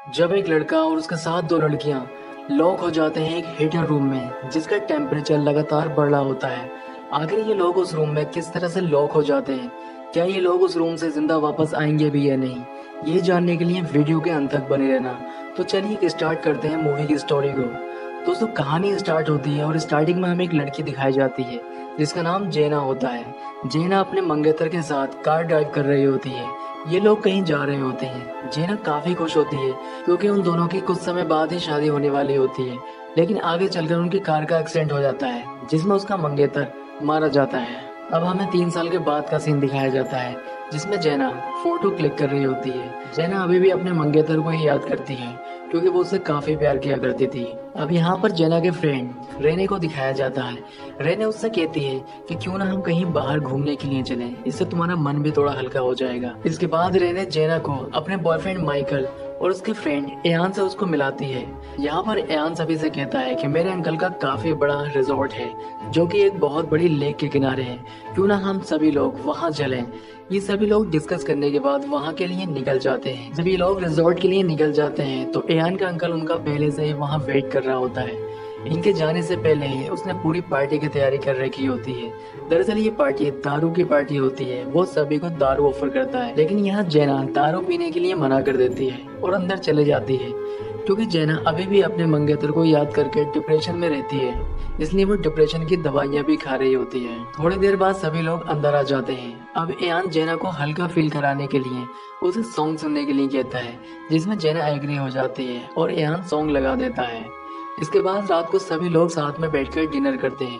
जब एक लड़का और उसके साथ दो लड़कियां लॉक हो जाते हैं एक हीटर रूम में जिसका टेम्परेचर लगातार बढ़ रहा होता है। आखिर ये लोग उस रूम में किस तरह से लॉक हो जाते हैं, क्या ये लोग उस रूम से जिंदा वापस आएंगे भी या नहीं, ये जानने के लिए वीडियो के अंत तक बने रहना। तो चलिए स्टार्ट करते हैं मूवी की स्टोरी को। दोस्तों कहानी स्टार्ट होती है और स्टार्टिंग में हमें एक लड़की दिखाई जाती है जिसका नाम जेना होता है। जेना अपने मंगेतर के साथ कार ड्राइव कर रही होती है। ये लोग कहीं जा रहे होते हैं। जेना काफी खुश होती है क्योंकि उन दोनों की कुछ समय बाद ही शादी होने वाली होती है, लेकिन आगे चलकर उनकी कार का एक्सीडेंट हो जाता है जिसमें उसका मंगेतर मारा जाता है। अब हमें 3 साल के बाद का सीन दिखाया जाता है जिसमें जेना फोटो क्लिक कर रही होती है। जेना अभी भी अपने मंगेतर को ही याद करती है क्योंकि वो उससे काफी प्यार किया करती थी। अब यहाँ पर जेना के फ्रेंड रेने को दिखाया जाता है। रेने उससे कहती है कि क्यों ना हम कहीं बाहर घूमने के लिए चलें, इससे तुम्हारा मन भी थोड़ा हल्का हो जाएगा। इसके बाद रेने जेना को अपने बॉयफ्रेंड माइकल और उसके फ्रेंड एयान से उसको मिलाती है। यहाँ पर एयान सभी से कहता है कि मेरे अंकल का काफी बड़ा रिजॉर्ट है जो कि एक बहुत बड़ी लेक के किनारे है, क्यों ना हम सभी लोग वहाँ चलें। ये सभी लोग डिस्कस करने के बाद वहाँ के लिए निकल जाते हैं। जब ये लोग रिजॉर्ट के लिए निकल जाते हैं तो एयान का अंकल उनका पहले से ही वहाँ वेट कर रहा होता है। इनके जाने से पहले ही उसने पूरी पार्टी की तैयारी कर रखी होती है। दरअसल ये पार्टी दारू की पार्टी होती है। वो सभी को दारू ऑफर करता है, लेकिन यहाँ जेना दारू पीने के लिए मना कर देती है और अंदर चले जाती है क्योंकि जेना अभी भी अपने मंगेतर को याद करके डिप्रेशन में रहती है, इसलिए वो डिप्रेशन की दवाइयाँ भी खा रही होती है। थोड़ी देर बाद सभी लोग अंदर आ जाते हैं। अब एयान जेना को हल्का फील कराने के लिए उसे सॉन्ग सुनने के लिए कहता है जिसमें जेना एग्री हो जाती है और एयान सॉन्ग लगा देता है। इसके बाद रात को सभी लोग साथ में बैठकर डिनर करते हैं।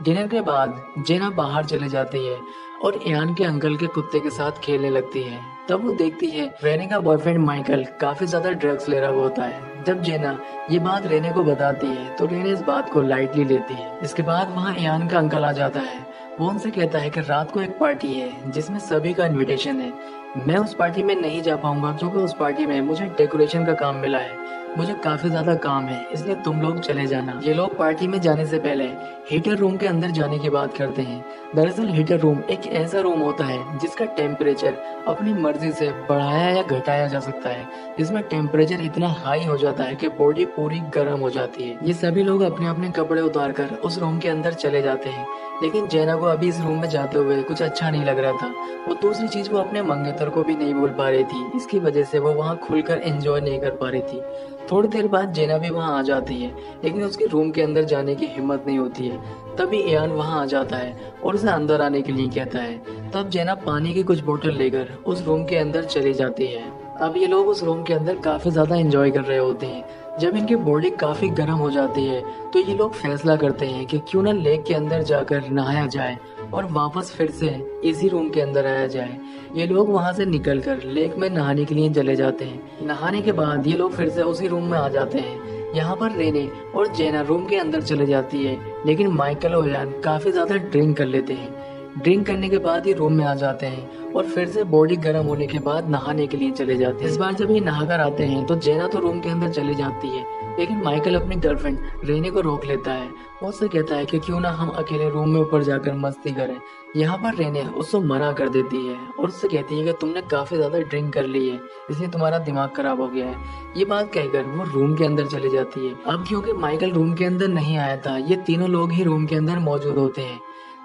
डिनर के बाद जेना बाहर चले जाती है और एयान के अंकल के कुत्ते के साथ खेलने लगती है। तब वो देखती है रेने का बॉयफ्रेंड माइकल काफी ज्यादा ड्रग्स ले रहा होता है। जब जेना ये बात रेने को बताती है तो रेने इस बात को लाइटली लेती है। इसके बाद वहाँ एयान का अंकल आ जाता है। वो उनसे कहता है कि रात को एक पार्टी है जिसमें सभी का इनविटेशन है। मैं उस पार्टी में नहीं जा पाऊंगा क्योंकि उस पार्टी में मुझे डेकोरेशन का काम मिला है, मुझे काफी ज्यादा काम है, इसलिए तुम लोग चले जाना। ये लोग पार्टी में जाने से पहले हीटर रूम के अंदर जाने की बात करते हैं। दरअसल हीटर रूम एक ऐसा रूम होता है जिसका टेम्परेचर अपनी मर्जी से बढ़ाया या घटाया जा सकता है, जिसमें टेम्परेचर इतना हाई हो जाता है कि बॉडी पूरी गर्म हो जाती है। ये सभी लोग अपने अपने कपड़े उतार कर उस रूम के अंदर चले जाते हैं, लेकिन जेना को अभी इस रूम में जाते हुए कुछ अच्छा नहीं लग रहा था। वो दूसरी चीज वो अपने मंगेतर को भी नहीं बोल पा रही थी, इसकी वजह से वो वहाँ खुलकर एंजॉय नहीं कर पा रही थी। थोड़ी देर बाद जेना भी वहाँ आ जाती है, लेकिन उसके रूम के अंदर जाने की हिम्मत नहीं होती है। तभी एयान वहाँ आ जाता है और उसे अंदर आने के लिए कहता है। तब जेना पानी की कुछ बोतल लेकर उस रूम के अंदर चली जाती है। अब ये लोग उस रूम के अंदर काफी ज्यादा एंजॉय कर रहे होते हैं। जब इनकी बॉडी काफी गर्म हो जाती है तो ये लोग फैसला करते हैं कि क्यों ना लेक के अंदर जाकर नहाया जाए और वापस फिर से इसी रूम के अंदर आया जाए। ये लोग वहां से निकलकर लेक में नहाने के लिए चले जाते हैं। नहाने के बाद ये लोग फिर से उसी रूम में आ जाते हैं। यहाँ पर रेने और जेना रूम के अंदर चले जाती है, लेकिन माइकल और यान काफी ज्यादा ड्रिंक कर लेते हैं। ड्रिंक करने के बाद ये रूम में आ जाते हैं और फिर से बॉडी गर्म होने के बाद नहाने के लिए चले जाते हैं। इस बार जब ये नहाकर आते हैं तो जेना तो रूम के अंदर चली जाती है, लेकिन माइकल अपनी गर्लफ्रेंड रेने को रोक लेता है। वो उससे कहता है कि क्यों ना हम अकेले रूम में ऊपर जाकर मस्ती करें। यहाँ पर रेने उसको मना कर देती है और उससे कहती है कि तुमने काफी ज्यादा ड्रिंक कर ली है, इसलिए तुम्हारा दिमाग खराब हो गया है। ये बात कहकर वो रूम के अंदर चली जाती है। अब क्योंकि माइकल रूम के अंदर नहीं आया था, ये तीनों लोग ही रूम के अंदर मौजूद होते हैं।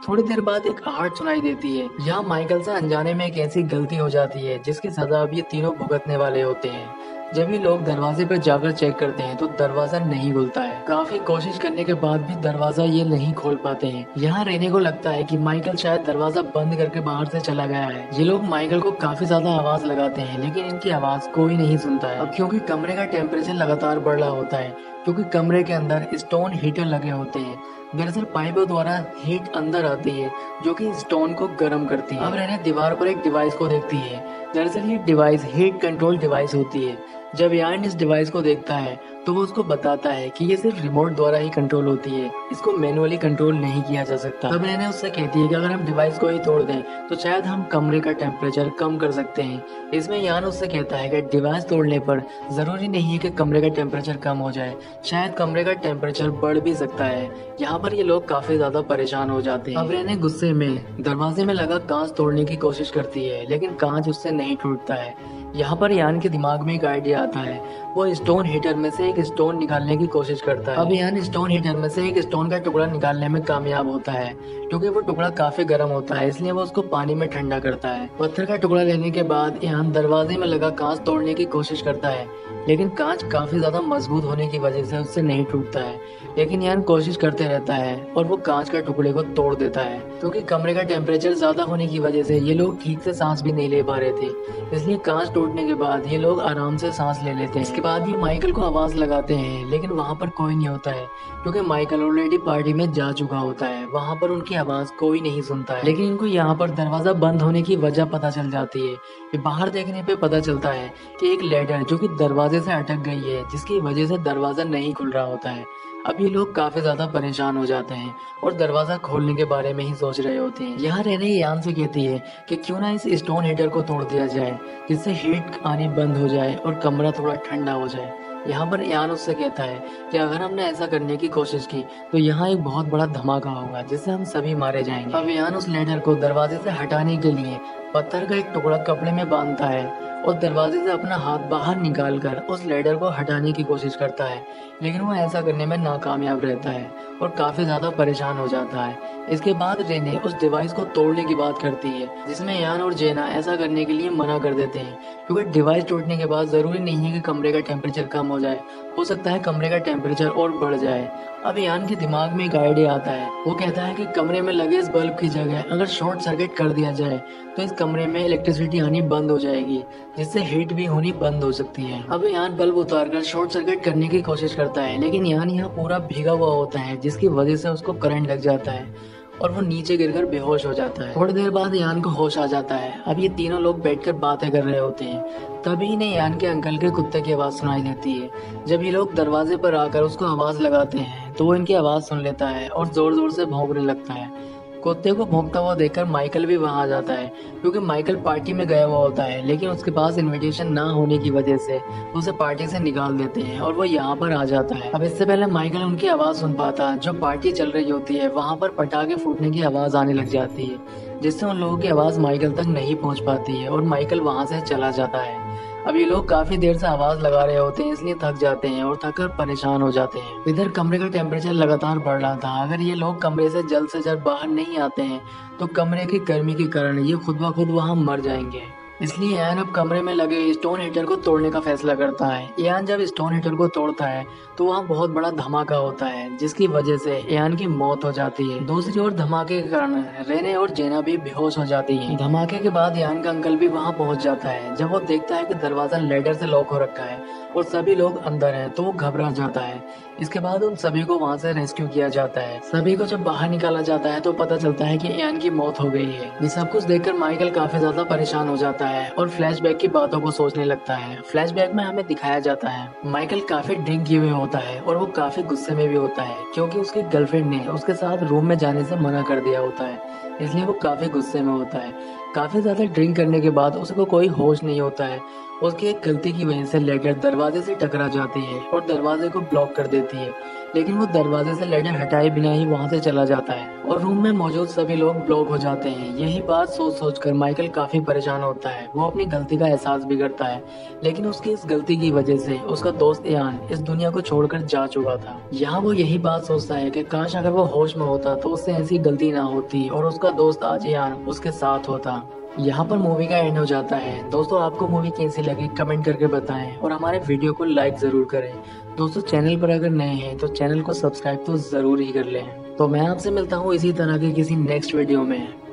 थोड़ी देर बाद एक आहट सुनाई देती है। यहाँ माइकल से अनजाने में एक ऐसी गलती हो जाती है जिसकी सजा अब ये तीनों भुगतने वाले होते हैं। जब ये लोग दरवाजे पर जाकर चेक करते हैं तो दरवाजा नहीं खुलता है। काफी कोशिश करने के बाद भी दरवाजा ये नहीं खोल पाते हैं। यहाँ रेने को लगता है कि माइकल शायद दरवाजा बंद करके बाहर से चला गया है। ये लोग माइकल को काफी ज्यादा आवाज लगाते हैं, लेकिन इनकी आवाज कोई नहीं सुनता है। अब क्योंकि कमरे का टेम्परेचर लगातार बढ़ रहा होता है, क्योंकि कमरे के अंदर स्टोन हीटर लगे होते हैं। दरअसल पाइपों द्वारा हीट अंदर आती है जो कि स्टोन को गर्म करती है। अब रेने दीवार पर एक डिवाइस को देखती है। दरअसल ये डिवाइस हीट कंट्रोल डिवाइस होती है। जब यान इस डिवाइस को देखता है तो वो उसको बताता है कि ये सिर्फ रिमोट द्वारा ही कंट्रोल होती है, इसको मैनुअली कंट्रोल नहीं किया जा सकता। तब रेने उससे कहती है कि अगर हम डिवाइस को ही तोड़ दें तो शायद हम कमरे का टेम्परेचर कम कर सकते हैं। इसमें यान उससे कहता है कि डिवाइस तोड़ने पर जरूरी नहीं है कि कमरे का टेम्परेचर कम हो जाए, शायद कमरे का टेम्परेचर बढ़ भी सकता है। यहाँ पर ये लोग काफी ज्यादा परेशान हो जाते हैं। अब रेने गुस्से में दरवाजे में लगा कांच तोड़ने की कोशिश करती है, लेकिन कांच उससे नहीं टूटता है। यहाँ पर यान के दिमाग में एक आइडिया आता है। वो स्टोन हीटर में से एक स्टोन निकालने की कोशिश करता है। अब यान स्टोन हीटर में से एक स्टोन का टुकड़ा निकालने में कामयाब होता है। क्योंकि वो टुकड़ा काफी गर्म होता है, इसलिए वो उसको पानी में ठंडा करता है। पत्थर का टुकड़ा लेने के बाद यान दरवाजे में लगा कांच तोड़ने की कोशिश करता है, लेकिन कांच काफी ज्यादा मजबूत होने की वजह से उससे नहीं टूटता है। लेकिन यान कोशिश करते रहता है और वो कांच का टुकड़े को तोड़ देता है। क्योंकि कमरे का टेम्परेचर ज्यादा होने की वजह से ये लोग ठीक से सांस भी नहीं ले पा रहे थे, इसलिए कांच टूटने के बाद ये लोग आराम से सांस ले लेते हैं। इसके बाद ये माइकल को आवाज लगाते हैं, लेकिन वहाँ पर कोई नहीं होता है, क्योंकि माइकल ऑलरेडी पार्टी में जा चुका होता है। वहाँ पर उनकी आवाज कोई नहीं सुनता है। लेकिन इनको यहाँ पर दरवाजा बंद होने की वजह पता चल जाती है। ये बाहर देखने पे पता चलता है कि एक लैडर जो कि दरवाजे से अटक गई है, जिसकी वजह से दरवाजा नहीं खुल रहा होता है। अब ये लोग काफी ज्यादा परेशान हो जाते हैं और दरवाजा खोलने के बारे में ही सोच रहे होते हैं। यहाँ रेने यान से कहती है कि क्यों ना इस स्टोन हीटर को तोड़ दिया जाए, जिससे हीट आनी बंद हो जाए और कमरा थोड़ा ठंडा हो जाए। यहाँ पर यान उससे कहता है कि अगर हमने ऐसा करने की कोशिश की तो यहाँ एक बहुत बड़ा धमाका होगा, जिससे हम सभी मारे जाएंगे। अब यान उस लैडर को दरवाजे से हटाने के लिए पत्थर का एक टुकड़ा कपड़े में बांधता है और दरवाजे से अपना हाथ बाहर निकालकर उस लैडर को हटाने की कोशिश करता है, लेकिन वो ऐसा करने में नाकामयाब रहता है और काफी ज्यादा परेशान हो जाता है। इसके बाद रेने उस डिवाइस को तोड़ने की बात करती है, जिसमें यान और जेना ऐसा करने के लिए मना कर देते हैं, क्योंकि डिवाइस टूटने के बाद जरूरी नहीं है कि कमरे का टेम्परेचर कम हो जाए, हो सकता है कमरे का टेम्परेचर और बढ़ जाए। अब यान के दिमाग में एक आइडिया आता है। वो कहता है कि कमरे में लगे इस बल्ब की जगह अगर शॉर्ट सर्किट कर दिया जाए तो इस कमरे में इलेक्ट्रिसिटी आनी बंद हो जाएगी, जिससे हीट भी होनी बंद हो सकती है। अब यान बल्ब उतारकर शॉर्ट सर्किट करने की कोशिश करता है, लेकिन यान यहाँ पूरा भीगा हुआ होता है, जिसकी वजह से उसको करंट लग जाता है और वो नीचे गिरकर बेहोश हो जाता है। थोड़ी देर बाद यान को होश आ जाता है। अब ये तीनों लोग बैठकर बातें कर रहे होते हैं। तभी इन्हें यान के अंकल के कुत्ते की आवाज सुनाई देती है। जब ये लोग दरवाजे पर आकर उसको आवाज लगाते हैं तो वो इनकी आवाज सुन लेता है और जोर जोर से भौंकने लगता है। कुत्ते को भौंकता हुआ देखकर माइकल भी वहां आ जाता है, क्योंकि माइकल पार्टी में गया हुआ होता है, लेकिन उसके पास इनविटेशन ना होने की वजह से उसे पार्टी से निकाल देते हैं और वो यहाँ पर आ जाता है। अब इससे पहले माइकल उनकी आवाज सुन पाता, जो पार्टी चल रही होती है वहाँ पर पटाखे फूटने की आवाज आने लग जाती है, जिससे उन लोगों की आवाज माइकल तक नहीं पहुँच पाती है और माइकल वहाँ से चला जाता है। अब ये लोग काफी देर से आवाज लगा रहे होते हैं, इसलिए थक जाते हैं और थक कर परेशान हो जाते हैं। इधर कमरे का टेम्परेचर लगातार बढ़ रहा था। अगर ये लोग कमरे से जल्द बाहर नहीं आते हैं तो कमरे की गर्मी के कारण ये खुद ब खुद वहाँ मर जाएंगे। इसलिए यान अब कमरे में लगे स्टोन हीटर को तोड़ने का फैसला करता है। यान जब स्टोन हीटर को तोड़ता है तो वहाँ बहुत बड़ा धमाका होता है, जिसकी वजह से यान की मौत हो जाती है। दूसरी ओर धमाके के कारण रेने और जेना भी बेहोश हो जाती है। धमाके के बाद यान का अंकल भी वहाँ पहुँच जाता है। जब वो देखता है कि दरवाजा लेडर से लॉक हो रखा है और सभी लोग अंदर हैं, तो वो घबरा जाता है। इसके बाद उन सभी को वहाँ से रेस्क्यू किया जाता है। सभी को जब बाहर निकाला जाता है तो पता चलता है कि यान की मौत हो गई है। ये सब कुछ देखकर माइकल काफी ज्यादा परेशान हो जाता है और फ्लैशबैक की बातों को सोचने लगता है। फ्लैशबैक में हमें दिखाया जाता है माइकल काफी ड्रिंक किए हुए होता है और वो काफी गुस्से में भी होता है, क्योंकि उसकी गर्लफ्रेंड ने उसके साथ रूम में जाने से मना कर दिया होता है, इसलिए वो काफी गुस्से में होता है। काफी ज्यादा ड्रिंक करने के बाद उसको कोई होश नहीं होता है। उसकी एक गलती की वजह से लेडर दरवाजे से टकरा जाती है और दरवाजे को ब्लॉक कर देती है, लेकिन वो दरवाजे से लेडर हटाए बिना ही वहां से चला जाता है और रूम में मौजूद सभी लोग ब्लॉक हो जाते हैं। यही बात सोच सोच कर माइकल काफी परेशान होता है। वो अपनी गलती का एहसास भी करता है, लेकिन उसकी इस गलती की वजह से उसका दोस्त यान इस दुनिया को छोड़कर जा चुका था। यहाँ वो यही बात सोचता है कि काश अगर वो होश में होता तो उससे ऐसी गलती ना होती और उसका दोस्त आज यान उसके साथ होता। यहाँ पर मूवी का एंड हो जाता है। दोस्तों, आपको मूवी कैसी लगी कमेंट करके बताएं और हमारे वीडियो को लाइक जरूर करें। दोस्तों, चैनल पर अगर नए हैं तो चैनल को सब्सक्राइब तो जरूर ही कर लें। तो मैं आपसे मिलता हूँ इसी तरह के किसी नेक्स्ट वीडियो में।